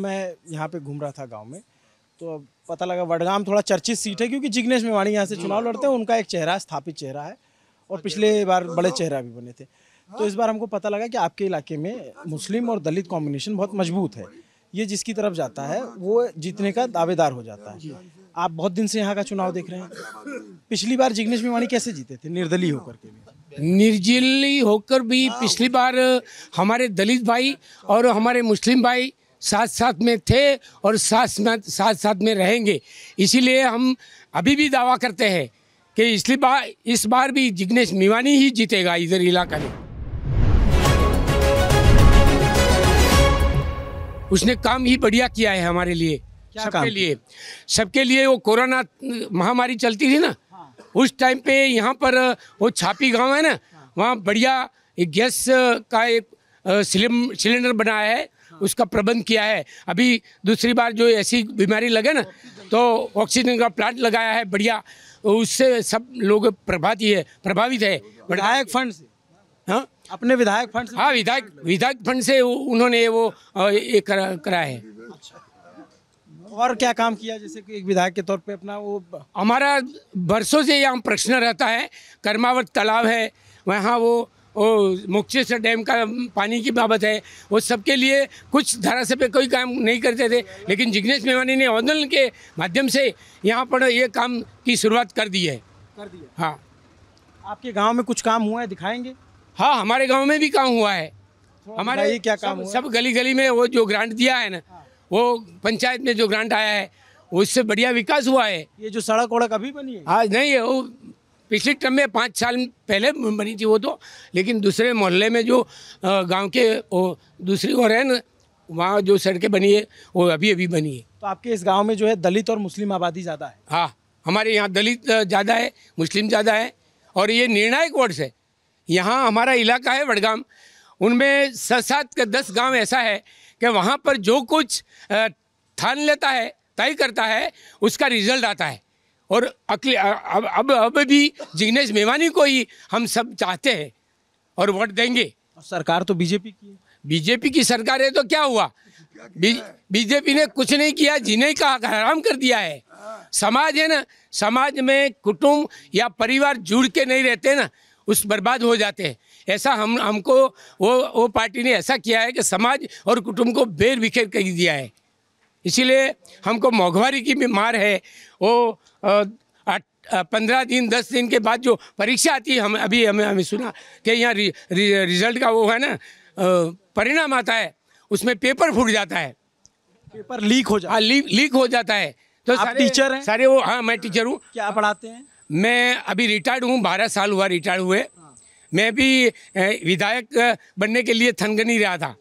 मैं यहाँ पे घूम रहा था गांव में, तो अब पता लगा वडगाम थोड़ा चर्चित सीट है क्योंकि जिग्नेश मेवाणी यहाँ से चुनाव लड़ते हैं। उनका एक चेहरा, स्थापित चेहरा है और पिछले बार बड़े चेहरा भी बने थे। तो इस बार हमको पता लगा कि आपके इलाके में मुस्लिम और दलित कॉम्बिनेशन बहुत मजबूत है। ये जिसकी तरफ जाता है वो जीतने का दावेदार हो जाता है। आप बहुत दिन से यहाँ का चुनाव देख रहे हैं। पिछली बार जिग्नेश मेवाणी कैसे जीते थे, निर्दलीय होकर के भी? निर्दलीय होकर भी पिछली बार हमारे दलित भाई और हमारे मुस्लिम भाई साथ साथ में थे और साथ में रहेंगे। इसीलिए हम अभी भी दावा करते हैं कि इस बार भी जिग्नेश मेवाणी ही जीतेगा इधर इलाका में। उसने काम ही बढ़िया किया है हमारे लिए, सबके लिए। वो कोरोना महामारी चलती थी ना, उस टाइम पे यहाँ पर वो छापी गांव है ना, वहाँ बढ़िया एक गैस का एक सिलेंडर बनाया है, उसका प्रबंध किया है। अभी दूसरी बार जो ऐसी बीमारी लगे ना तो ऑक्सीजन का प्लांट लगाया है बढ़िया, उससे सब लोग प्रभावित है। विधायक फंड से? हाँ, अपने विधायक फंड से? हाँ, विधायक फंड से उन्होंने वो ये कराया है। और क्या काम किया, जैसे कि एक विधायक के तौर पे अपना वो? हमारा बरसों से यहाँ प्रश्न रहता है, कर्मावत तालाब है वहाँ, वो मुक्तेश्वर डैम का पानी की बाबत है, वो सबके लिए कुछ धारासभ्य कोई काम नहीं करते थे, लेकिन जिग्नेश मेवाणी ने आंदोलन के माध्यम से यहाँ पर ये काम की शुरुआत कर दी है। हाँ। आपके गांव में कुछ काम हुआ है, दिखाएंगे? हाँ, हमारे गांव में भी काम हुआ है। हमारे क्या काम हुआ? सब गली गली में वो जो ग्रांट दिया है ना, वो पंचायत में जो ग्रांट आया है उससे बढ़िया विकास हुआ है। ये जो सड़क वड़क अभी बनी है? हाँ, नहीं है, वो पिछले टर्म में 5 साल पहले बनी थी वो तो, लेकिन दूसरे मोहल्ले में जो गांव के वो दूसरी ओर है ना, वहाँ जो सड़कें बनी है वो अभी बनी है। तो आपके इस गांव में जो है दलित और मुस्लिम आबादी ज़्यादा है? हाँ, हमारे यहाँ दलित ज़्यादा है, मुस्लिम ज़्यादा है, और ये निर्णायक वोट है। यहाँ हमारा इलाका है वडगाम, उनमें 7 या 10 गाँव ऐसा है कि वहाँ पर जो कुछ ठान लेता है, तय करता है, उसका रिजल्ट आता है। और अब भी जिग्नेश मेवाणी को ही हम सब चाहते हैं और वोट देंगे। और सरकार तो बीजेपी की है। बीजेपी की सरकार है तो क्या हुआ? बीजेपी ने कुछ नहीं किया, जीने का हराम कर दिया है। समाज है ना, समाज में कुटुंब या परिवार जुड़ के नहीं रहते ना, उस बर्बाद हो जाते हैं। ऐसा हमको वो पार्टी ने ऐसा किया है कि समाज और कुटुंब को बेर बिखेर कर दिया है। इसीलिए हमको मोघवारी की भी मार है। वो 15 दिन 10 दिन के बाद जो परीक्षा आती है, हमें सुना कि यहाँ रिजल्ट का वो है ना, परिणाम आता है, उसमें पेपर फूट जाता है, पेपर लीक हो जाता है। हाँ, लीक हो जाता है। तो आप टीचर हैं? सारे वो, हाँ, मैं टीचर हूँ। क्या पढ़ाते हैं? मैं अभी रिटायर्ड हूँ, 12 साल हुआ रिटायर्ड हुए। मैं भी विधायक बनने के लिए थनगनी रहा था,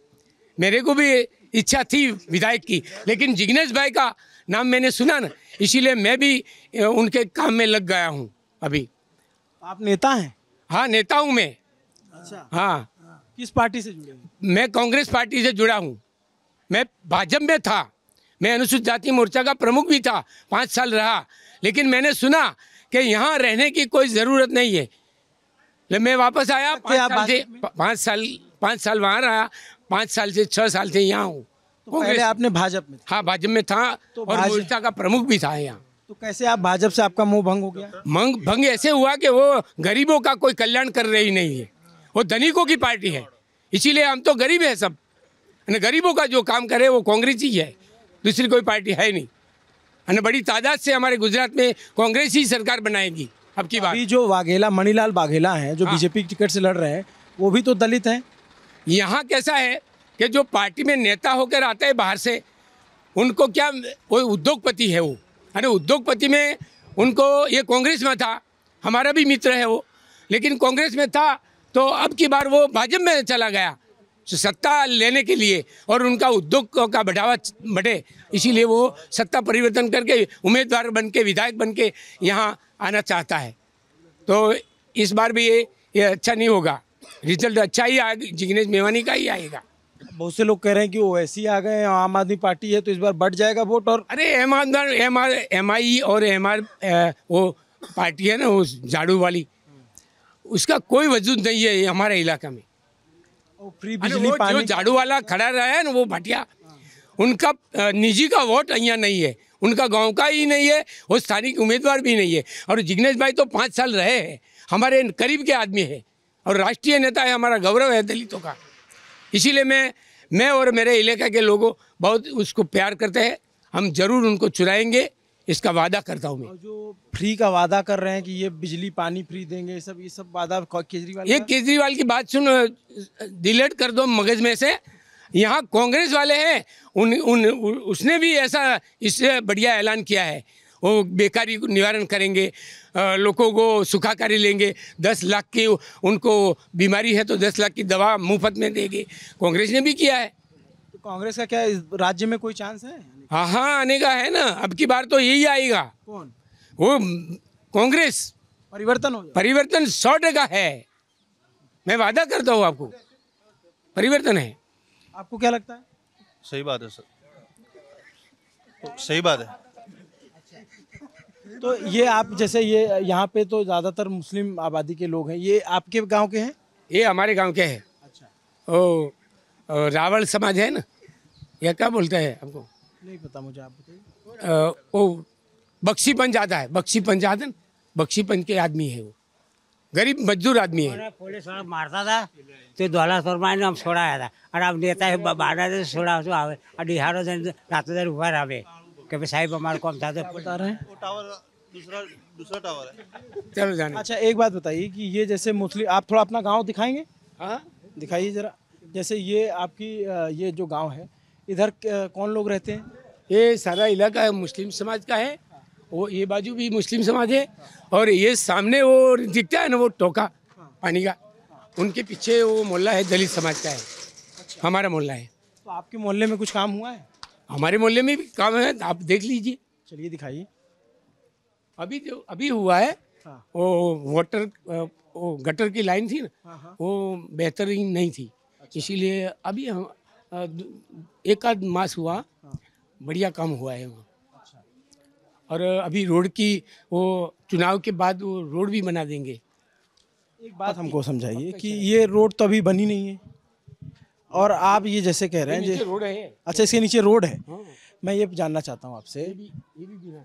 मेरे को भी इच्छा थी विधायक की, लेकिन जिग्नेश भाई का नाम मैंने सुना ना, इसीलिए मैं भी उनके काम में लग गया हूँ अभी। आप नेता हैं? हाँ, नेता हूँ मैं। अच्छा। हाँ। किस पार्टी से जुड़े हैं? मैं कांग्रेस पार्टी से जुड़ा हूँ। मैं भाजपा में था, मैं अनुसूचित जाति मोर्चा का प्रमुख भी था, 5 साल रहा, लेकिन मैंने सुना कि यहाँ रहने की कोई ज़रूरत नहीं है। मैं वापस आया, 5 साल वहाँ रहा, 5 साल से 6 साल से यहाँ हूँ। तो पहले आपने भाजपा में? हाँ, भाजपा में था, तो और मोर्चा का प्रमुख भी था यहाँ। तो कैसे आप भाजपा से आपका मोह भंग हो गया? भंग ऐसे हुआ कि वो गरीबों का कोई कल्याण कर रही नहीं है, वो धनिकों की पार्टी है। इसीलिए हम तो गरीब है सब, गरीबों का जो काम करे वो कांग्रेस ही है, दूसरी कोई पार्टी है नहीं। बड़ी तादाद से हमारे गुजरात में कांग्रेस ही सरकार बनाएगी अब की बार। अभी जो वाघेला, मणिलाल वाघेला हैं, जो बीजेपी की टिकट से लड़ रहे हैं, वो भी तो दलित हैं। यहाँ कैसा है कि जो पार्टी में नेता होकर आते हैं बाहर से, उनको क्या, वो उद्योगपति है वो, उद्योगपति में उनको, ये कांग्रेस में था, हमारा भी मित्र है वो, लेकिन कांग्रेस में था तो अब की बार वो भाजपा में चला गया सत्ता लेने के लिए, और उनका उद्योग का बढ़ावा बढ़े, इसीलिए वो सत्ता परिवर्तन करके उम्मीदवार बन के, विधायक बन के यहाँ आना चाहता है। तो इस बार भी ये अच्छा नहीं होगा, रिजल्ट अच्छा ही आएगा, जिग्नेश मेवाणी का ही आएगा। बहुत से लोग कह रहे हैं कि ओवैसी आ गए, आम आदमी पार्टी है तो इस बार बढ़ जाएगा वोट। और अरे MI और MR वो पार्टी है ना, वो झाड़ू वाली, उसका कोई वजूद नहीं है हमारे इलाका में। फ्री बिजली पानी, जो झाड़ू वाला खड़ा रहा है ना, वो भटिया, उनका निजी का वोट यहाँ नहीं है, उनका गांव का ही नहीं है, वो स्थानिक उम्मीदवार भी नहीं है। और जिग्नेश भाई तो 5 साल रहे हैं, हमारे करीब के आदमी है और राष्ट्रीय नेता है, हमारा गौरव है दलितों का। इसीलिए मैं और मेरे इलाके के लोग बहुत उसको प्यार करते हैं। हम जरूर उनको चुराएंगे, इसका वादा करता हूँ मैं। और जो फ्री का वादा कर रहे हैं कि ये बिजली पानी फ्री देंगे, ये सब वादा केजरीवाल ये का? केजरीवाल की बात सुन, डिलीट कर दो मगज में से। यहाँ कांग्रेस वाले हैं, उसने भी ऐसा इससे बढ़िया ऐलान किया है, वो बेकारी को निवारण करेंगे, लोगों को सुखाकारी लेंगे, 10 लाख की उनको बीमारी है तो 10 लाख की दवा मुफ्त में देंगे। कांग्रेस ने भी किया है। तो कांग्रेस का क्या इस राज्य में कोई चांस है? हाँ हाँ, आने का है ना, अब की बार तो यही आएगा। कौन? वो कांग्रेस परिवर्तन हो जाए? परिवर्तन 100% है, मैं वादा करता हूँ आपको, परिवर्तन है। आपको क्या लगता है? सही बात है सर, तो सही बात है। तो ये आप जैसे ये यहाँ पे तो ज़्यादातर मुस्लिम आबादी के लोग हैं, ये आपके गांव के हैं? ये हमारे गांव के है। अच्छा। ओ रावल समाज है ना, या क्या बोलते हैं हमको नहीं पता मुझे, आप बताइए। वो बख्शीपंच आता है, बख्शीपंच आता है ना, बख्शीपंच के आदमी है, वो गरीब मजदूर आदमी है। पुलिस वाला मारता था तो 2 लाख रुपये हम छोड़ाया था और अब नेता है 12 दिन छोड़ा तो आवे और 11 दिन रात दिन ऊपर आवे कि साहिब हमारे कौन था तो बता रहे हैं। वो टावर दूसरा टावर है। चलो जाने। अच्छा, एक बात बताइए कि ये जैसे मुस्लिम, आप थोड़ा अपना गांव दिखाएंगे? हाँ, दिखाइए जरा। जैसे ये आपकी ये जो गांव है, इधर कौन लोग रहते हैं? ये सारा इलाका मुस्लिम समाज का है, वो ये बाजू भी मुस्लिम समाज है, और ये सामने वो दिखता है ना वो टोका पानी का, उनके पीछे वो मोहल्ला है, दलित समाज का है, हमारा मोहल्ला है। तो आपके मोहल्ले में कुछ काम हुआ है? हमारे मोहल्ले में भी काम है, आप देख लीजिए। चलिए दिखाइए। अभी हुआ है, हाँ। वो वो गटर की लाइन थी ना, हाँ हाँ। वो बेहतरीन नहीं थी, इसीलिए अभी हम 1 आध मास हुआ, बढ़िया काम हुआ है वहाँ। और अभी रोड की वो चुनाव के बाद वो रोड भी बना देंगे। एक बात हमको समझाइए कि ये रोड तो अभी बनी नहीं है, और आप ये जैसे कह रहे हैं नीचे रोड है। अच्छा, इसके नीचे रोड है। हाँ। मैं ये जानना चाहता हूँ आपसे, ये भी बिना है।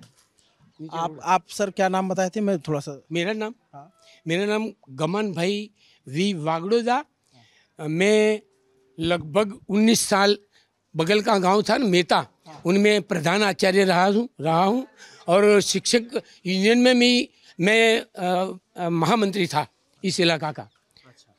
नीचे आप सर क्या नाम बताए थे? मैं थोड़ा सा। मेरा नाम हाँ। मेरा नाम गमन भाई वी वागड़ोदा। मैं लगभग 19 साल बगल का गांव था ना मेता, उनमें प्रधान आचार्य रहा हूँ और शिक्षक यूनियन में भी मैं महामंत्री था इस इलाका का। अच्छा,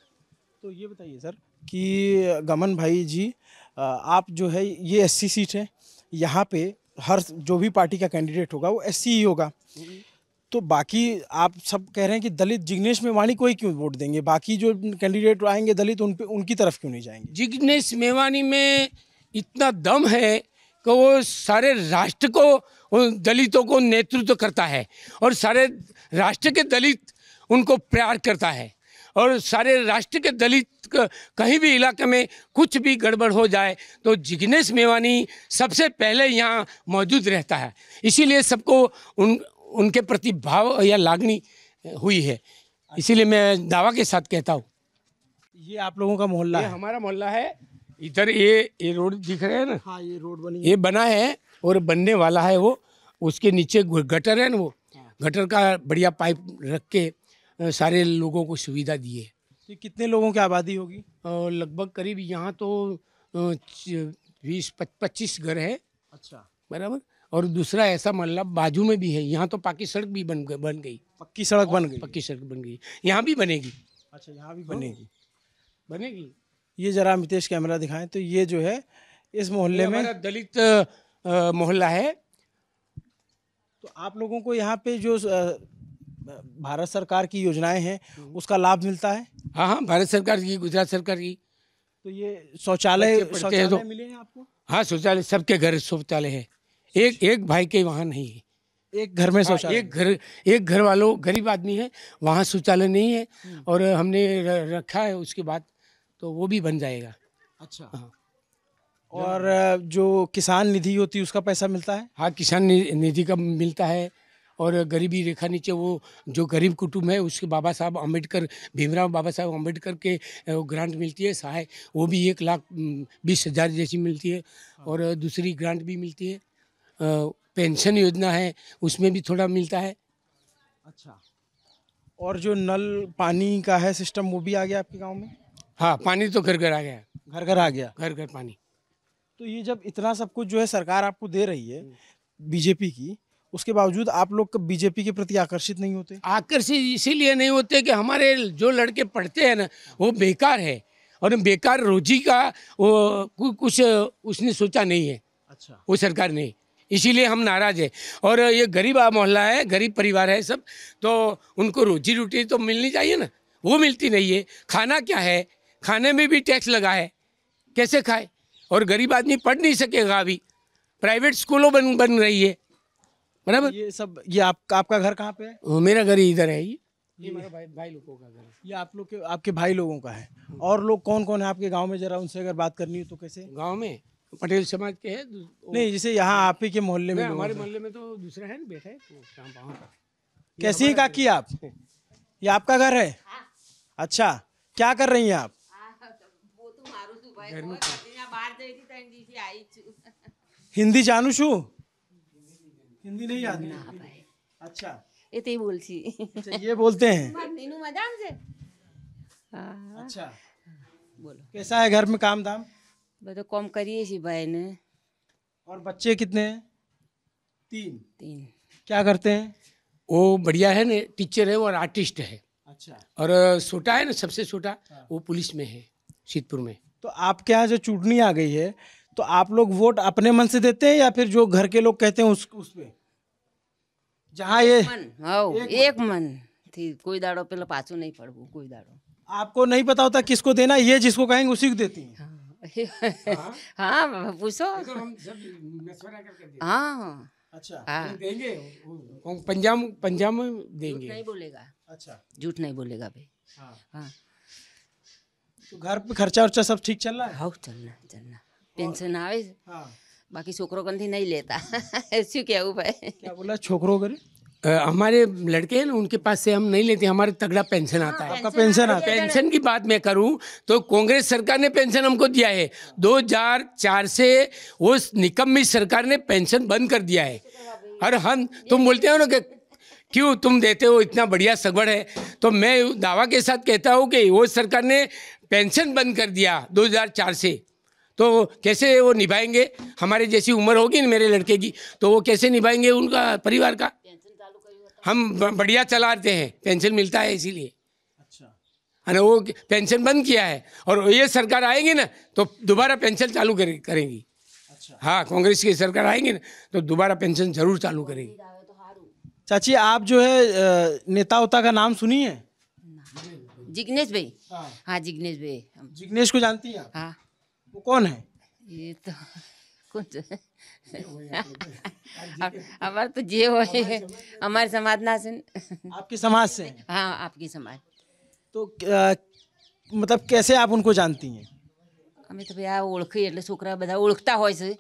तो ये बताइए सर कि गमन भाई जी, आप जो है ये SC सीट है, यहाँ पे हर जो भी पार्टी का कैंडिडेट होगा वो SC ही होगा, तो बाकी आप सब कह रहे हैं कि दलित जिग्नेश मेवाणी को ही क्यों वोट देंगे? बाकी जो कैंडिडेट आएंगे दलित उनकी तरफ क्यों नहीं जाएंगे? जिग्नेश मेवाणी में इतना दम है कि वो सारे राष्ट्र को, दलितों को नेतृत्व करता है, और सारे राष्ट्र के दलित उनको प्यार करता है, और सारे राष्ट्र के दलित कहीं भी इलाके में कुछ भी गड़बड़ हो जाए तो जिग्नेश मेवाणी सबसे पहले यहाँ मौजूद रहता है। इसीलिए सबको उनके प्रति भाव या लागनी हुई है, इसीलिए मैं दावा के साथ कहता हूँ। ये आप लोगों का मोहल्ला ये है? हमारा मोहल्ला है। इधर ये रोड दिख रहे हैं ना, हाँ, ये रोड बनी ये बना है और बनने वाला है। वो उसके नीचे गटर है ना, वो गटर का बढ़िया पाइप रख के सारे लोगों को सुविधा दी है। तो कितने लोगों की आबादी होगी? और लगभग करीब यहाँ तो 20-25 घर है, अच्छा, बराबर। और दूसरा ऐसा मोहल्ला बाजू में भी है, यहाँ तो पक्की सड़क भी बन गई। पक्की सड़क बन गई? पक्की सड़क बन गई, यहाँ भी बनेगी। अच्छा, यहाँ भी बनेगी। ये जरा अमितेश कैमरा दिखाएं, तो ये जो है इस मोहल्ले में हमारा दलित मोहल्ला है। तो आप लोगों को यहाँ पे जो भारत सरकार की योजनाएं हैं उसका लाभ मिलता है? हाँ हाँ, भारत सरकार की, गुजरात सरकार की। तो ये शौचालय बच्चे पढ़ते हैं तो। मिले हैं आपको? हाँ, शौचालय सबके घर शौचालय है, एक भाई के वहाँ नहीं है। एक घर में हाँ, शौचालय? एक घर वालों गरीब आदमी है, वहाँ शौचालय नहीं है, और हमने रखा है, उसके बाद तो वो भी बन जाएगा। अच्छा। हाँ। और जो किसान निधि होती है उसका पैसा मिलता है? हाँ, किसान निधि का मिलता है, और गरीबी रेखा नीचे वो जो गरीब कुटुंब है उसके बाबा साहब अम्बेडकर, भीमराव बाबा साहब अम्बेडकर के ग्रांट मिलती है सहाय, वो भी 1,20,000 जैसी मिलती है। और दूसरी ग्रांट भी मिलती है, पेंशन योजना है उसमें भी थोड़ा मिलता है। अच्छा, और जो नल पानी का है सिस्टम वो भी आ गया आपके गांव में? हाँ, पानी तो घर घर आ गया, घर घर आ गया। घर घर पानी। तो ये जब इतना सब कुछ जो है सरकार आपको दे रही है बीजेपी की, उसके बावजूद आप लोग बीजेपी के प्रति आकर्षित नहीं होते? आकर्षित इसीलिए नहीं होते कि हमारे जो लड़के पढ़ते हैं ना वो बेकार है, और बेकार रोजी का वो कुछ उसने सोचा नहीं है। अच्छा, वो सरकार ने, इसीलिए हम नाराज है। और ये गरीब मोहल्ला है, गरीब परिवार है सब, तो उनको रोजी रोटी तो मिलनी चाहिए ना, वो मिलती नहीं है। खाना क्या है, खाने में भी टैक्स लगा है, कैसे खाए? और गरीब आदमी पढ़ नहीं सकेगा। अभी प्राइवेट स्कूलों बन रही है, बराबर। ये सब, ये आपका घर कहाँ पे है? मेरा घर इधर है, ये मेरा भाई लोगों का घर है। ये आप लोग के, आपके भाई लोगों का है। और लोग कौन कौन है आपके गांव में, जरा उनसे अगर बात करनी हो तो कैसे? गांव में पटेल समाज के हैं। नहीं, जैसे यहाँ आप ही के मोहल्ले में लोग हमारे हैं। मोहल्ले में तो दूसरा है ना, बेटा है तो वहाँ पर। कैसी है काकी आप? ये आपका घर है? अच्छा, क्या कर रही हैं आप? हिंदी जानू छू? हिंदी नहीं आती? अच्छा, એ તે બોલશી अच्छा, ये बोलते हैं। નીનું મજામ છે अच्छा, બોલો कैसा है घर में काम धाम? બધું કોમ કરીએ છીએ ભાઈ ને और बच्चे कितने हैं? 3। 3 क्या करते हैं? वो बढ़िया है ना, टीचर है और आर्टिस्ट है। अच्छा, और छोटा है ना, सबसे छोटा वो पुलिस में है, शीतपुर में। तो आपके यहाँ जो चुटनी आ गई है, तो आप लोग वोट अपने मन से देते हैं या फिर जो घर के लोग कहते हैं उस पे? जहाँ ये મન હવ એક મન થી કોઈ દાડો પેલો પાછું નહીં પડવું કોઈ દાડો आपको नहीं पता होता किसको देना, ये जिसको कहेंगे उसी को देती हैं? હા પૂછો हाँ अच्छा, हाँ देंगे, पंजाब में झूठ देंगे। नहीं बोलेगा, अच्छा, झूठ नहीं बोलेगा भाई। हाँ। हाँ तो घर पे खर्चा वर्चा सब ठीक चल रहा है? हाउ चलना चलना पेंशन आवे છે, हाँ। बाकी छोकरो कनથી नहीं लेता શું કેવું ભાઈ? क्या बोला छोकरों करे? हमारे लड़के हैं ना, उनके पास से हम नहीं लेते, हमारे तगड़ा पेंशन आता है। आपका पेंशन आता है? पेंशन की बात मैं करूं तो कांग्रेस सरकार ने पेंशन हमको दिया है 2004 से। वो निकम्मी सरकार ने पेंशन बंद कर दिया है। और हम, तुम बोलते हो ना कि क्यों तुम देते हो, इतना बढ़िया सगवड़ है, तो मैं दावा के साथ कहता हूं कि वो सरकार ने पेंशन बंद कर दिया 2004 से, तो कैसे वो निभाएंगे? हमारे जैसी उम्र होगी ना मेरे लड़के की, तो वो कैसे निभाएंगे उनका परिवार का? हम बढ़िया चलाते हैं, पेंशन मिलता है इसीलिए। अच्छा, है ना, वो पेंशन बंद किया है, और ये सरकार आएगी ना तो दोबारा पेंशन चालू करेंगी। अच्छा। हाँ, कांग्रेस की सरकार आएगी ना तो दोबारा पेंशन जरूर चालू करेगी। चाची, आप जो है नेता उता का नाम सुनी है? जिग्नेश भाई, हाँ। हाँ जिग्नेश भाई जिग्नेश को जानती हैं आप? हाँ वो कौन है? ये तो कुछ हमारे तो जे हो हमारे समाज ना से आपके समाज से हैं? हाँ आपकी समाज तो मतलब कैसे आप उनको जानती हैं? અમે તો ભાઈ આ ઓળખી એટલે છોકરા બધા ઓળખતા હોય છે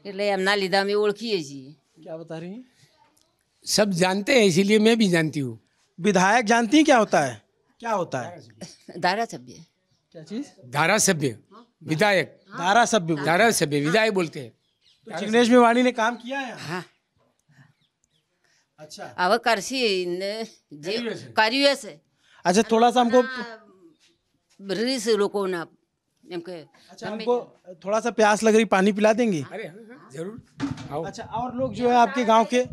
એટલે એમના લીધે અમે ઓળખીએ છીએ। क्या बता रही हैं? सब जानते हैं इसीलिए मैं भी जानती हूँ। विधायक जानती हैं क्या होता है? क्या होता है? धारासभ्य क्या चीज? धारा सभ्य विधायक, धारा सभ्य। धारा सभ्य विधायक बोलते हैं। तो जिग्नेश मेवाणी ने काम किया है यहाँ? हाँ अच्छा, હવે કરશી ને જે કર્યું હશે अच्छा, थोड़ा सा हमको રીસ લોકોના એમ કે अच्छा, हमको थोड़ा सा प्यास लग रही, पानी पिला देंगी? अरे हाँ, जरूर आओ। अच्छा, और लोग जो है आपके गांव के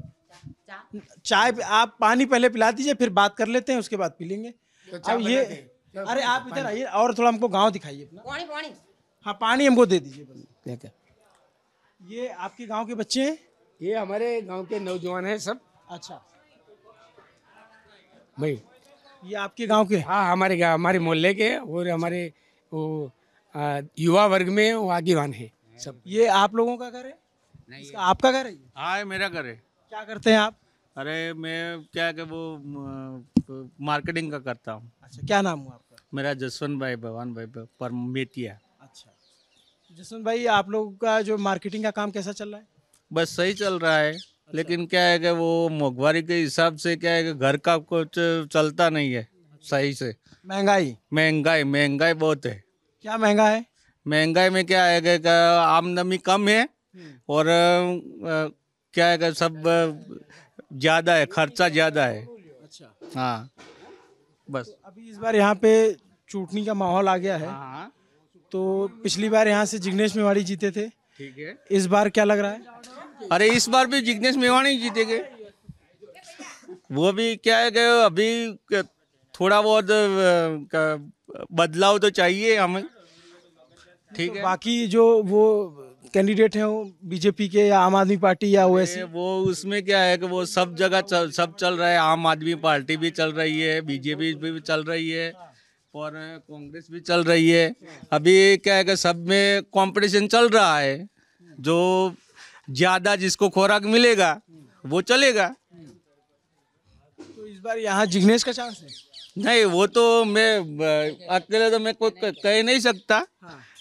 चाय आप पानी पहले पिला दीजिए, फिर बात कर लेते हैं, उसके बाद पी लेंगे। अब ये, अरे आप इधर आइए और थोड़ा हमको गांव दिखाइए अपना। પાણી પાણી हाँ, पानी हमको दे दीजिए बस। देखो, ये आपके गांव के बच्चे हैं? ये हमारे गांव के नौजवान हैं सब अच्छा, भाई। ये आपके गांव के? हाँ, हमारे मोहल्ले के, और हमारे वो युवा वर्ग में वो आगेवान है सब। ये आप लोगों का घर है? इसका आपका घर है ये? हाँ, ये मेरा घर है। क्या करते हैं आप? अरे मैं क्या कि वो मार्केटिंग का करता हूँ। अच्छा, क्या नाम हुआ आपका? मेरा जसवंत भाई भगवान भाई पर मेटिया। अच्छा, जसवंत भाई, आप लोगों का जो मार्केटिंग का काम कैसा चल रहा है? बस सही चल रहा है। लेकिन क्या है कि वो मोहवारी के हिसाब से क्या है कि घर का कुछ चलता नहीं है सही से। महंगाई महंगाई बहुत है। क्या महंगा है? महंगाई में क्या है कि आमदनी कम है और क्या है कि सब ज़्यादा है, खर्चा ज़्यादा है। अच्छा, हाँ बस। अभी इस बार यहाँ पे चूटनी का माहौल आ गया है। हाँ तो पिछली बार यहाँ से जिग्नेश मेवाड़ी जीते थे, ठीक है। इस बार क्या लग रहा है? अरे इस बार भी जिग्नेश मेवाड़ी जीतेंगे। वो भी क्या है कि अभी थोड़ा बहुत बदलाव तो चाहिए हमें। ठीक है। बाकी जो वो कैंडिडेट हैं वो बीजेपी के या आम आदमी पार्टी या ओवैसी? वो उसमें क्या है कि वो सब जगह सब चल रहा है। आम आदमी पार्टी भी चल रही है, बीजेपी भी चल रही है और कांग्रेस भी चल रही है। अभी क्या है कि सब में कंपटीशन चल रहा है। जो ज़्यादा जिसको खुराक मिलेगा वो चलेगा। तो इस बार यहाँ जिग्नेश का चांस है? नहीं, वो तो मैं अकेले तो मैं कोई कह नहीं सकता।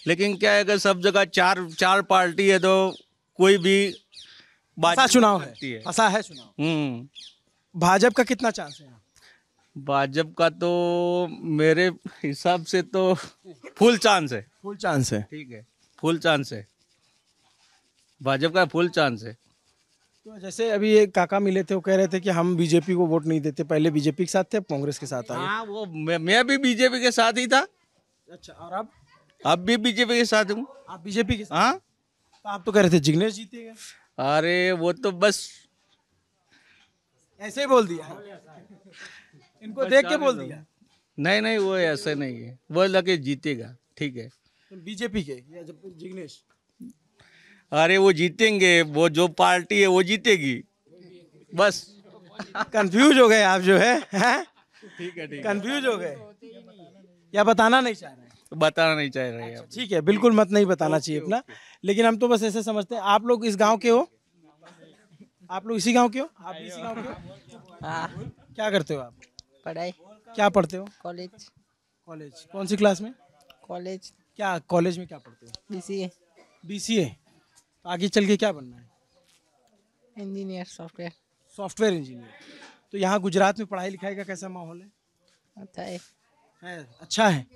लेकिन क्या है कि सब जगह चार पार्टी है तो कोई भी फंसा चुनाव सकती है, फंसा है चुनाव। भाजपा का कितना चांस है यहाँ? भाजपा का तो मेरे हिसाब से तो फुल चांस है। फुल चांस है। ठीक है, फुल चांस है। भाजपा का फुल चांस है। तो जैसे अभी एक काका मिले थे, वो कह रहे थे कि हम बीजेपी को वोट नहीं देते, पहले बीजेपी के साथ थे, अब कांग्रेस के साथ आए। हाँ, वो मैं भी बीजेपी के साथ ही था। अच्छा, और अब भी बीजेपी के साथ हूँ। आप बीजेपी के साथ? हाँ, तो आप तो कह रहे थे जिग्नेश जीतेगा। अरे वो तो बस ऐसे ही बोल दिया, इनको देख के बोल दिया। नहीं, वो ऐसा नहीं है। वो लगे जीतेगा। ठीक है। तो बीजेपी के या जिग्नेश? अरे वो जीतेंगे, वो जो पार्टी है वो जीतेगी बस। कंफ्यूज हो गए आप जो है, हैं? ठीक है, ठीक है। कंफ्यूज हो गए या बताना नहीं चाह रहे हैं? बताना नहीं चाह रहे हैं। ठीक है, बिल्कुल मत नहीं बताना चाहिए अपना। लेकिन हम तो बस ऐसे समझते हैं, आप लोग इस गांव के हो? आप लोग इसी गांव के हो? आप भी इसी गांव के हो? हाँ, क्या करते हो आप? पढ़ाई क्या पढ़ते हो? कॉलेज कॉलेज कौन सी क्लास में? कॉलेज क्या कॉलेज में क्या पढ़ते हो? BCA BCA। तो आगे चल के क्या बनना है? Engineer software. Software engineer. तो यहाँ गुजरात में पढ़ाई लिखाई का कैसा माहौल है? अच्छा है, अच्छा है।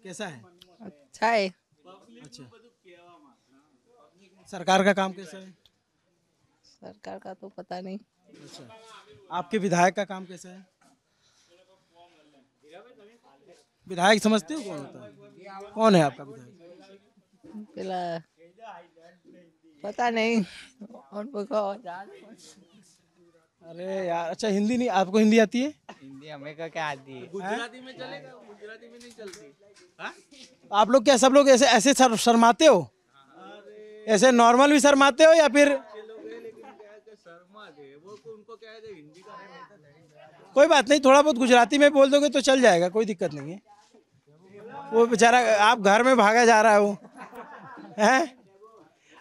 कैसा है? अच्छा है। अच्छा। सरकार का काम कैसा है? सरकार का तो पता नहीं। अच्छा। आपके विधायक का काम कैसा है? विधायक समझते हो कौन होता है? कौन है आपका विधायक? पहला पता नहीं उनको कहो। अरे यार, अच्छा हिंदी नहीं, आपको हिंदी आती है? हिंदी हमें का क्या आती है? गुजराती में चलेगा, गुजराती में नहीं चलती। हाँ? आप लोग क्या सब लोग ऐसे ऐसे शर्माते हो? ऐसे नॉर्मल भी शर्माते हो या फिर? कोई बात नहीं, थोड़ा बहुत गुजराती में बोल दोगे तो चल जाएगा, कोई दिक्कत नहीं है। वो बेचारा आप घर में भागा जा रहा है वो, हैं?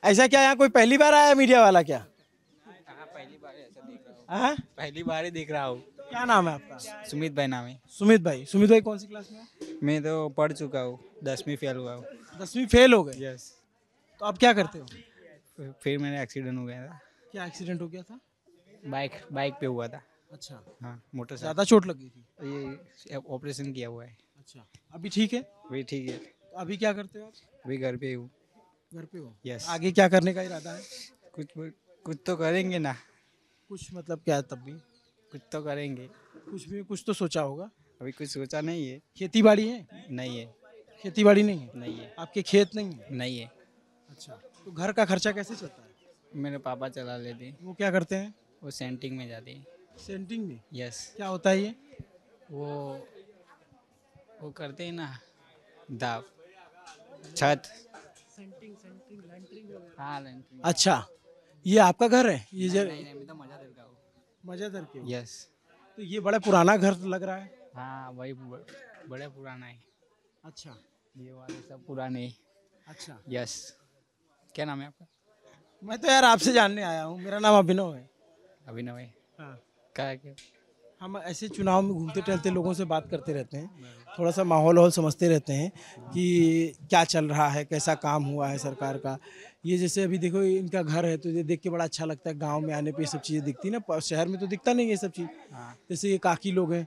ऐसा क्या यहाँ कोई पहली बार आया मीडिया वाला क्या? पहली बार ऐसा देख रहा हूँ। हाँ? पहली बार ही देख रहा हूँ। क्या नाम है आपका? सुमित भाई नाम है। सुमित भाई। सुमित भाई कौन सी क्लास में हो? मैं तो पढ़ चुका हूँ, 10वीं फेल हुआ हूँ। 10वीं फेल हो गए? यस। तो अब क्या करते हो? फिर मेरा एक्सीडेंट हो गया था। क्या एक्सीडेंट हो गया था? बाइक पे हुआ था। अच्छा, हाँ, मोटरसाइकिल। ज्यादा चोट लगी थी? ये ऑपरेशन किया हुआ है। अच्छा, अभी ठीक है? वही ठीक है। तो अभी क्या करते हो आप? अभी घर पे हूँ। घर पे हो? यस। आगे क्या करने का इरादा है? कुछ तो करेंगे ना। कुछ मतलब क्या तब भी? कुछ तो करेंगे। कुछ तो सोचा होगा। अभी कुछ सोचा नहीं है। खेती बाड़ी है? नहीं है। खेती बाड़ी नहीं है? नहीं है। आपके खेत नहीं है? नहीं है। अच्छा, तो घर का खर्चा कैसे चलता है? मेरे पापा चला लेते हैं। वो क्या करते हैं? वो सेंटिंग में जाते हैं। सेंटिंग में? यस। क्या होता है ये? वो करते हैं ना, दाब, छत। हाँ, लैंटरिंग। अच्छा, ये आपका घर है? ये नहीं, मैं तो मजादर का हूँ। मजेदार के हो? यस। तो ये बड़ा पुराना घर लग रहा है। हाँ, वही बड़ा पुराना है। अच्छा। ये वाले सब पुराने हैं। अच्छा, यस। क्या नाम है आपका? मैं तो यार आपसे जानने आया हूँ, मेरा नाम अभिनव है। अभिनव है। हाँ। क्या है? हम ऐसे चुनाव में घूमते टहलते लोगों से बात करते रहते हैं, थोड़ा सा माहौल और समझते रहते हैं कि क्या चल रहा है, कैसा काम हुआ है सरकार का। ये जैसे अभी देखो इनका घर है तो ये देख के बड़ा अच्छा लगता है, गांव में आने पे ये सब चीज़ें दिखती ना, शहर में तो दिखता नहीं ये सब चीज़। जैसे ये काकी लोग हैं,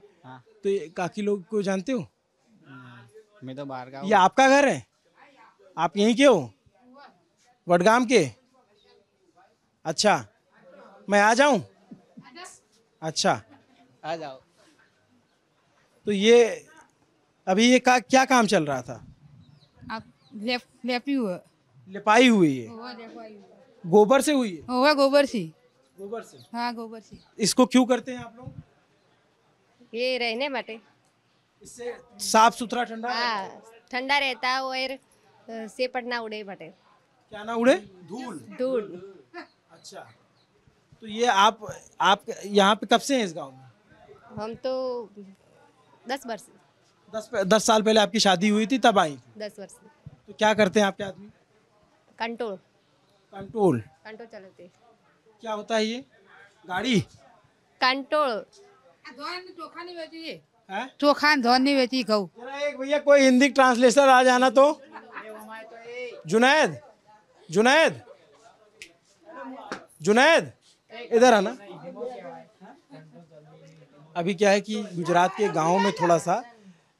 तो ये काकी लोग को जानते हो? मैं तो बाहर का ये आपका घर है? आप यहीं के हो, वडगाम के? अच्छा, मैं आ जाऊं? अच्छा, आ जाओ। तो ये अभी ये क्या काम चल रहा था? आप लेपी हुआ लिपाई हुई है, गोबर से हुई है? होगा गोबर से। गोबर से। हाँ गोबर से। इसको क्यों करते हैं आप लोग? ये रहने માટે इससे साफ सुथरा ठंडा रहता है। हाँ ठंडा रहता है और सेपट ना उड़े માટે क्या ना उड़े? धूल। धूल। अच्छा, तो ये आप यहाँ पे कब से हैं इस गांव में? हम तो 10 वर्ष 10 साल पहले आपकी शादी हुई थी तब आई थी। 10 वर्ष तो क्या करते हैं आपके आदमी? Control control. कंट्रोल चलाते क्या होता है ये? गाड़ी कंट्रोल चोखा नहीं बेची है? चोखा धोन नहीं बेची कहू। जरा एक भैया कोई हिंदी ट्रांसलेटर आ जाना तो। जुनैद, जुनैद, जुनैद, इधर आना। अभी क्या है कि गुजरात के गांव में थोड़ा सा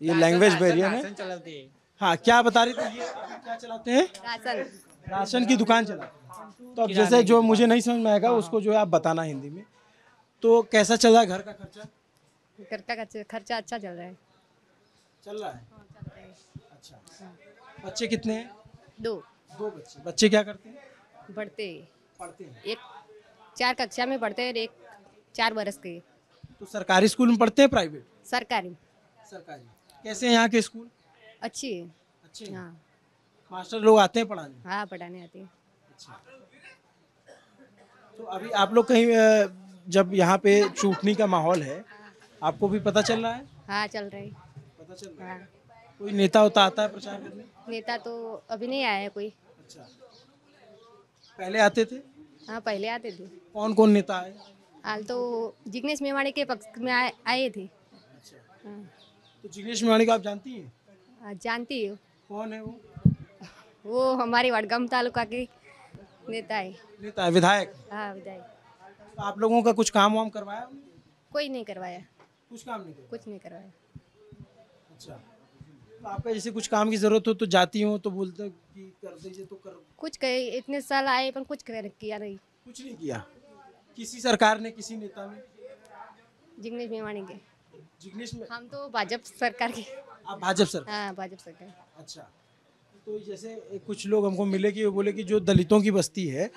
ये लैंग्वेज बैरियर है। चलाती है। हाँ, क्या बता रही थी? ये क्या चलाते हैं? राशन राशन की दुकान चलाते हैं। तो अब जैसे जो मुझे नहीं समझ में आएगा उसको जो है आप बताना हिंदी में। तो कैसा चल रहा है घर का खर्चा? घर का खर्चा अच्छा चल रहा है। चल रहा है। अच्छा, बच्चे कितने हैं? 2 बच्चे। बच्चे क्या करते हैं? बढ़ते पढ़ते हैं। एक 4 कक्षा में पढ़ते हैं और एक 4 बरस के तो सरकारी स्कूल में पढ़ते हैं प्राइवेट? सरकारी। सरकारी। कैसे हैं यहाँ के स्कूल? अच्छी है। अच्छे हैं? हाँ मास्टर लोग आते हैं पढ़ाने? हाँ पढ़ाने आती है। तो अभी आप लोग कहीं जब यहाँ पे चूटनी का माहौल है आपको भी पता चल रहा है? हाँ चल रही। पता चल रहा है। हाँ कोई नेता होता आता है प्रचार करने? नेता तो अभी नहीं आया है कोई। अच्छा, पहले आते थे? हाँ पहले आते थे। कौन कौन नेता आए? हाल तो जिग्नेश मेवाड़ी के पक्ष में आए थे। हाँ तो जिग्नेश मेवाणी को आप जानती हैं? जानती हो? कौन है वो? वो हमारे वडगाम तालुका के नेता है। नेता है, विधायक? हाँ विधायक। तो आप लोगों का कुछ काम वाम करवाया उन्होंने? कोई नहीं करवाया। कुछ काम नहीं किया? कुछ नहीं करवाया। अच्छा, तो आपका जैसे कुछ काम की जरूरत हो तो जाती हो तो बोलते हो कि कर दीजिए तो कर। कुछ कहे इतने साल आए पर कुछ किया नहीं। कुछ नहीं किया किसी सरकार ने, किसी नेता ने? जिग्नेश मेवाड़ी के। जिग्नेश में हम तो भाजपा सरकार के। आप भाजपा सरकार? हाँ भाजपा सरकार। अच्छा, तो जैसे कुछ लोग हमको मिले कि वो बोले कि जो दलितों की बस्ती है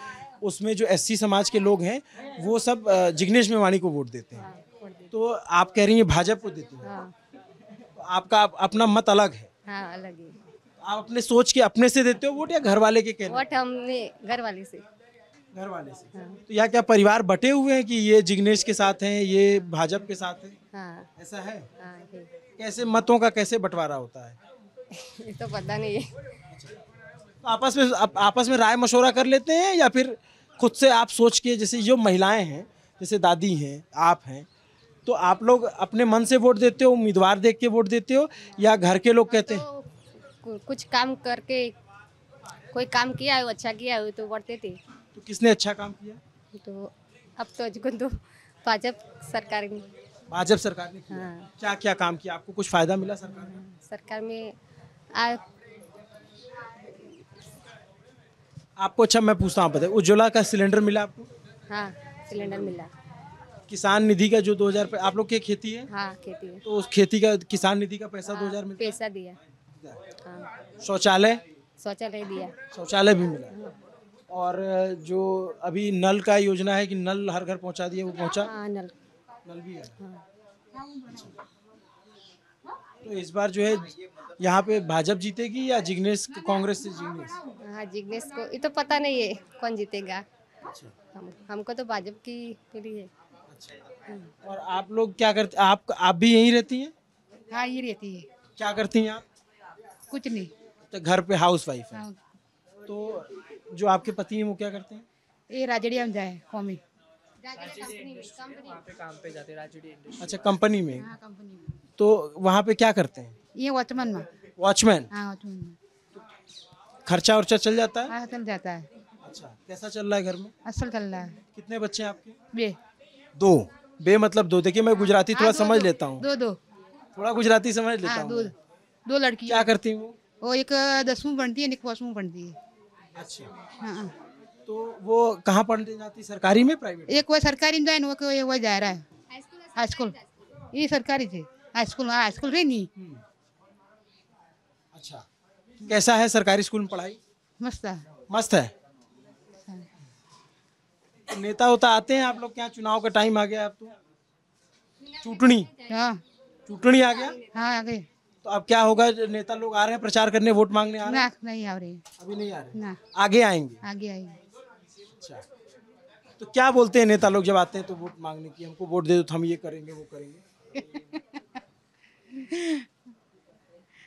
उसमें जो एससी समाज के लोग हैं वो सब जिग्नेश मेवाणी को वोट देते हैं। तो आप कह रही हैं भाजपा को देते हैं? हाँ तो आपका अपना मत अलग है? हाँ अलग है। आप अपने सोच के अपने से देते हो वोट या घर वाले के कहने? वोट हमने घर वाले से। घर वाले से। तो यहाँ क्या परिवार बटे हुए हैं कि ये जिग्नेश के साथ हैं, ये भाजपा के साथ हैं? हाँ ऐसा है? हाँ है। कैसे मतों का कैसे बंटवारा होता है? ये तो पता नहीं है। तो आपस में राय मशवरा कर लेते हैं या फिर खुद से आप सोच के, जैसे जो महिलाएं हैं, जैसे दादी हैं, आप हैं, तो आप लोग अपने मन से वोट देते हो, उम्मीदवार देख के वोट देते हो या घर के लोग कहते हैं? तो कुछ काम करके कोई काम किया हो, अच्छा किया हो तो वोट देते। तो किसने अच्छा काम किया? तो अब तो अजकन तो भाजपा सरकार ने। भाजपा सरकार ने किया। हाँ क्या क्या काम किया? आपको कुछ फायदा मिला सरकार में? सरकार में आपको? अच्छा, मैं पूछता हूँ, पता है उज्ज्वला का सिलेंडर मिला आपको? हाँ सिलेंडर मिला। किसान निधि का जो 2000 रुपये, आप लोग की खेती है हाँ खेती है। तो उस खेती का किसान निधि का पैसा 2000 मिलता पैसा दिया। हाँ है? शौचालय? शौचालय दिया। शौचालय भी मिला। और जो अभी नल का योजना है कि नल हर घर पहुंचा दिए, वो पहुंचा? हाँ नल नल भी है। हाँ। तो इस बार जो है यहाँ पे भाजपा जीतेगी या जिग्नेश, कांग्रेस से जिग्नेश? हाँ जिग्नेश को ये तो पता नहीं है कौन जीतेगा। हमको तो भाजपा की मिली है। और आप लोग क्या करते? आप भी यहीं रहती हैं? हाँ ये रहती है। क्या करती हैं आप? कुछ नहीं। तो घर पे हाउस वाइफ है। हाँ, तो जो आपके पति हैं वो क्या करते हैं? ये राजड़िया में जाए कौमी। अच्छा, कंपनी में। हाँ कंपनी में तो वहाँ पे क्या करते हैं? ये वॉचमैन में। वॉचमैन। हाँ वॉचमैन में। खर्चा उर्चा चल जाता है? हाँ चल जाता है। अच्छा, कैसा चल रहा है घर में? असल चल रहा है। कितने बच्चे हैं आपके? बे दो। बे मतलब दो। देखिए मैं गुजराती थोड़ा हाँ, दो, समझ दो, लेता हूँ, दो दो। थोड़ा गुजराती समझ लेता हाँ हूँ दो मैं। दो लड़की। क्या करती हैं वो? एक 10वीं पढ़ती है, एक 8वीं पढ़ती है। अच्छा, हाँ तो वो कहाँ पढ़ने जाती है, सरकारी में प्राइवेट? एक वो सरकारी में जाए, वो जा रहा है हाई स्कूल। ये सरकारी थे हाई स्कूल। हाँ हाई स्कूल रही नहीं। अच्छा, कैसा है सरकारी स्कूल में पढ़ाई? मस्त है। मस्त है। तो नेता होता आते हैं आप लोग के यहाँ? चुनाव का टाइम आ गया, अब तो चूटनी हाँ चूटनी आ गया। हाँ आगे तो अब क्या होगा? नेता लोग आ रहे हैं प्रचार करने, वोट मांगने आ रहे हैं? ना नहीं आ रही। अभी नहीं आ रहे, ना आगे आएंगे। आगे आई। अच्छा, तो क्या बोलते हैं नेता लोग जब आते हैं तो वोट मांगने की? हमको वोट दे दो तो हम ये करेंगे वो करेंगे।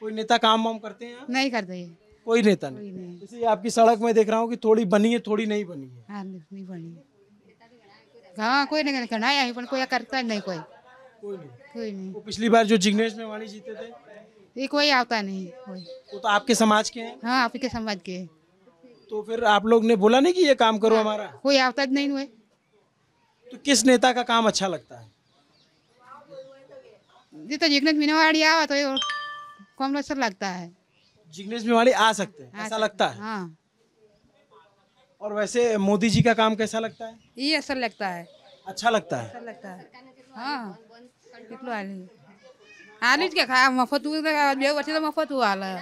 कोई नेता काम वाम करते हैं यहाँ? नहीं करते ये। कोई नेता कोई नहीं। नहीं। जैसे आपकी सड़क में देख रहा हूँ कि थोड़ी बनी है, थोड़ी नहीं बनी है। हाँ नहीं बनी। हाँ कोई नहीं करना है, कोई करता नहीं। कोई कोई नहीं। कोई नहीं। वो पिछली बार जो जिग्नेश मेवाणी जीते थे, ये कोई आता नहीं कोई। वो तो आपके समाज के हैं। हाँ आपके समाज के। तो फिर आप लोग ने बोला नहीं कि ये काम करो हमारा? कोई आता नहीं हुए। तो किस नेता का काम अच्छा लगता है? ये तो जिग्नेश मीनावाड़ी आवा तो ये कम असर लगता है। जिग्नेश मेवाणी आ सकते हैं, ऐसा लगता है? हाँ और वैसे मोदी जी का काम कैसा लगता है? ये असर लगता है। अच्छा लगता है। असर लगता है। हाँ कितलो आली आलीच क्या खा मफत हुआ तो बच्चे तो मफत हुआ आला।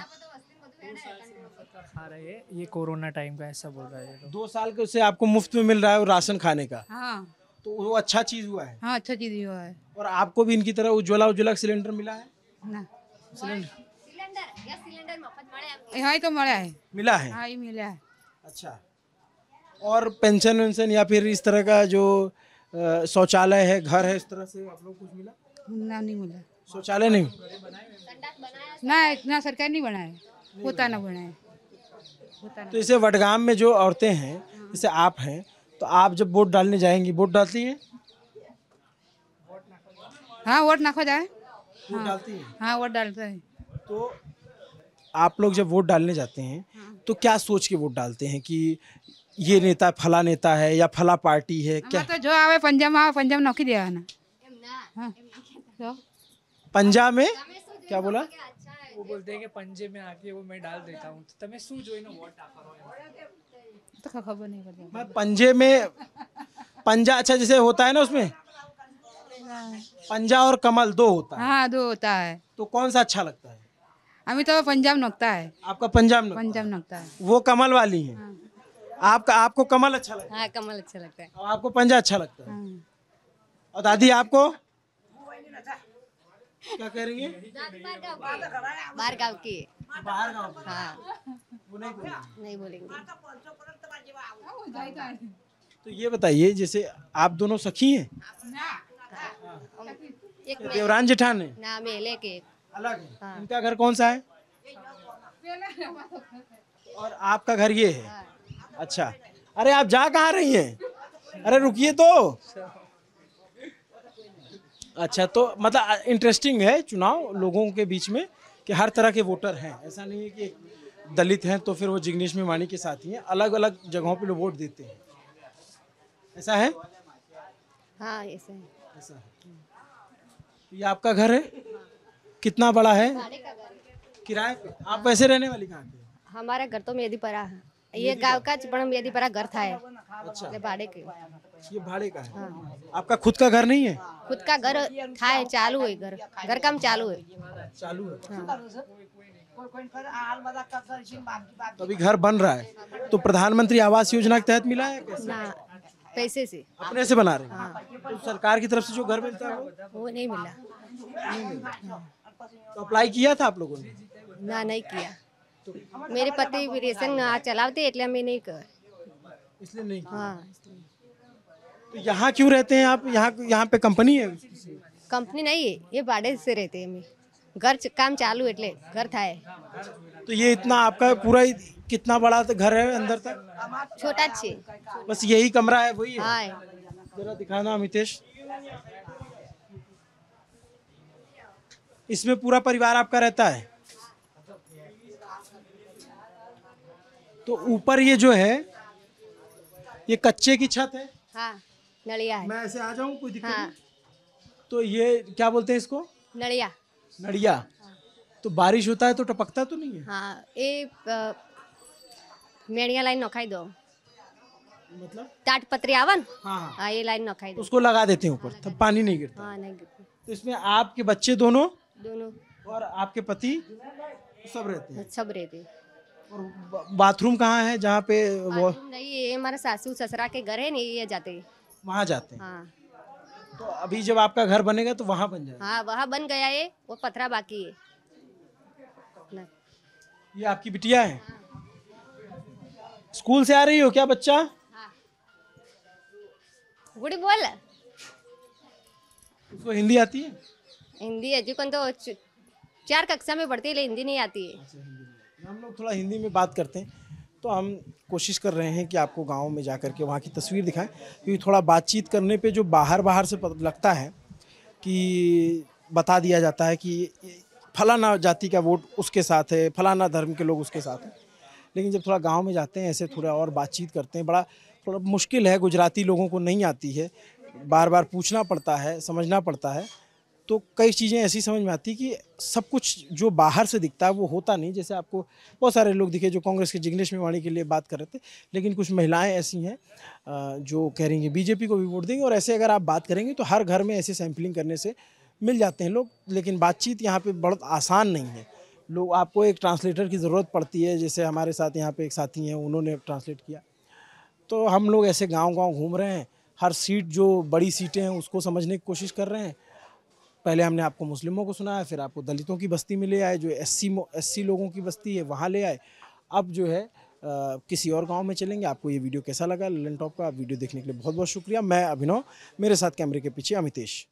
खा रहे हैं, ये कोरोना टाइम का ऐसा बोल रहा है ये लोग। 2 साल के से आपको मुफ्त में मिल रहा है राशन खाने का, हाँ तो वो अच्छा चीज हुआ है। हाँ अच्छा चीज हुआ है और आपको भी इनकी तरह उज्ज्वला सिलेंडर मिला है? ना। सिलेंडर हाँ ये तो मिला है। मिला है? हाँ ये मिला है। अच्छा, और पेंशन वेंशन या फिर इस तरह का जो शौचालय है, घर है, इस तरह से आप लोग कुछ मिला? ना नहीं मिला। शौचालय नहीं? ना इतना सरकार नहीं बनाए, होता ना बनाए, होता ना। तो इसे वडगाम में जो औरतें हैं, जैसे आप हैं, तो आप जब वोट डालने जाएंगी, वोट डालती हैं? हाँ वोट नाखो जाए। वोट डालती हैं? हाँ वोट डालते हैं। तो आप लोग जब वोट डालने जाते हैं तो क्या सोच के वोट डालते हैं कि ये नेता फला नेता है या फला पार्टी है? क्या तो जो आवे पंजाब में आवे, पंजाब नौकरी दिया ना। हाँ तो पंजाब में क्या बोला? वो बोलते हैं कि पंजे में आके वो मैं डाल देता हूँ, तो તમે શું જોઈને વોટ આપો? तो खबर नहीं पड़ती। मैं पंजे में पंजा, अच्छा जैसे होता है ना उसमें पंजा और कमल 2 होता है, हाँ दो होता है। तो कौन सा अच्छा लगता है? हमें तो पंजाब नोकता है। आपका पंजाब में? पंजाब नोकता है। वो कमल वाली है। आपको कमल अच्छा लगता है हाँ कमल अच्छा लगता है। और आपको पंजा अच्छा लगता है। हाँ। और दादी आपको क्या कह रही है? बाहर गाँव की। बाहर गाँव की। हाँ वो नहीं बोलेंगे। नहीं बोलेंगे। तो ये बताइए, जैसे आप दोनों सखी हैं? एक में देवरान जेठान है? ना मेले के। अलग है। इनका घर कौन सा है और आपका घर ये है? अच्छा, अरे आप जा कहाँ रही हैं? अरे रुकिए तो। अच्छा, तो मतलब इंटरेस्टिंग है चुनाव लोगों के बीच में कि हर तरह के वोटर हैं। ऐसा नहीं है कि दलित हैं तो फिर वो जिग्नेश मेवाणी के साथ ही हैं, अलग अलग जगहों पे लोग वोट देते हैं। ऐसा है? हाँ ऐसे है। ऐसा है। ये आपका घर है? कितना बड़ा है? किराए पे? आप वैसे रहने वाली कहाँ के? हमारा घर तो मेदीपरा है। ये गांव का पण मेदीपरा घर था है। अच्छा, ये भाड़े के। ये भाड़े का है। आपका खुद का घर नहीं है? खुद का घर था है, चालू है घर। घर काम चालू है। चालू है। तो अभी घर बन रहा है, तो प्रधानमंत्री आवास योजना के तहत मिला है कैसे? ना पैसे से। अपने से बना रहे हैं? तो सरकार की तरफ से जो घर मिलता है वो नहीं मिला। तो अप्लाई किया था आप लोगों ने? ना नहीं किया। मेरे पति रेशन चलाते એટલે मैं नहीं कर। इसलिए नहीं किया। हाँ तो यहाँ क्यों रहते हैं आप? यहाँ पे कंपनी है? कंपनी नहीं है, ये भाड़े से रहते हैं। घर काम चालू है એટલે घर था है। तो ये इतना आपका पूरा कितना बड़ा तो घर है अंदर तक? छोटा छे। बस यही कमरा है, वही है? हाँ जरा दिखाना अमितेश। इसमें पूरा परिवार आपका रहता है? तो ऊपर ये जो है ये कच्चे की छत है? हाँ नड़िया है। मैं ऐसे आ जाऊं, कोई दिक्कत हाँ नहीं? तो ये क्या बोलते हैं इसको? नड़िया। नड़िया। तो बारिश होता है तो टपकता तो नहीं है? हाँ ये मेड़िया लाइन नखाई दो, मतलब ताटपत्री आवन। हाँ हाँ, हाँ ये लाइन नखाई दो। उसको लगा देते हैं ऊपर, तब पानी नहीं गिरता। हाँ नहीं गिरती। तो इसमें आपके बच्चे दोनों दोनों और आपके पति सब रहते हैं? सब रहते। और बाथरूम कहाँ है जहाँ पे वो बाथरूम नहीं, ये हमारे सासू ससुरा के घर है, नहीं ये जाते। वहाँ जाते हैं? हाँ तो अभी जब आपका घर बनेगा तो वहाँ बन जाएगा? हाँ वहाँ बन गया है, वो पथरा बाकी है ना। ये आपकी बिटिया है? स्कूल से आ रही हो क्या बच्चा? गुड़ी बोल। उसको हिंदी आती है? हिंदी है जी, कौन तो 4 कक्षा में पढ़ती है, लेकिन हिंदी नहीं आती है। हम लोग थोड़ा हिंदी में बात करते हैं। तो हम कोशिश कर रहे हैं कि आपको गांव में जाकर के वहाँ की तस्वीर दिखाएं, क्योंकि थोड़ा बातचीत करने पे जो बाहर से पता लगता है कि बता दिया जाता है कि फलाना जाति का वोट उसके साथ है, फलाना धर्म के लोग उसके साथ हैं। लेकिन जब थोड़ा गांव में जाते हैं, ऐसे थोड़ा और बातचीत करते हैं, थोड़ा मुश्किल है, गुजराती लोगों को नहीं आती है, बार बार पूछना पड़ता है, समझना पड़ता है। तो कई चीज़ें ऐसी समझ में आती कि सब कुछ जो बाहर से दिखता है वो होता नहीं। जैसे आपको बहुत सारे लोग दिखे जो कांग्रेस के जिग्नेश मेवाणी के लिए बात कर रहे थे, लेकिन कुछ महिलाएं ऐसी हैं जो कह रही हैं बीजेपी को भी वोट देंगे। और ऐसे अगर आप बात करेंगे तो हर घर में ऐसे सैंपलिंग करने से मिल जाते हैं लोग, लेकिन बातचीत यहाँ पे बहुत आसान नहीं है। लोग, आपको एक ट्रांसलेटर की ज़रूरत पड़ती है। जैसे हमारे साथ यहाँ पे एक साथी हैं, उन्होंने ट्रांसलेट किया। तो हम लोग ऐसे गाँव घूम रहे हैं, हर सीट जो बड़ी सीटें हैं उसको समझने की कोशिश कर रहे हैं। पहले हमने आपको मुस्लिमों को सुनाया, फिर आपको दलितों की बस्ती में ले आए, जो एससी लोगों की बस्ती है वहाँ ले आए। अब जो है किसी और गांव में चलेंगे। आपको ये वीडियो कैसा लगा ललन टॉप का? वीडियो देखने के लिए बहुत बहुत शुक्रिया। मैं अभिनव, मेरे साथ कैमरे के पीछे अमितेश।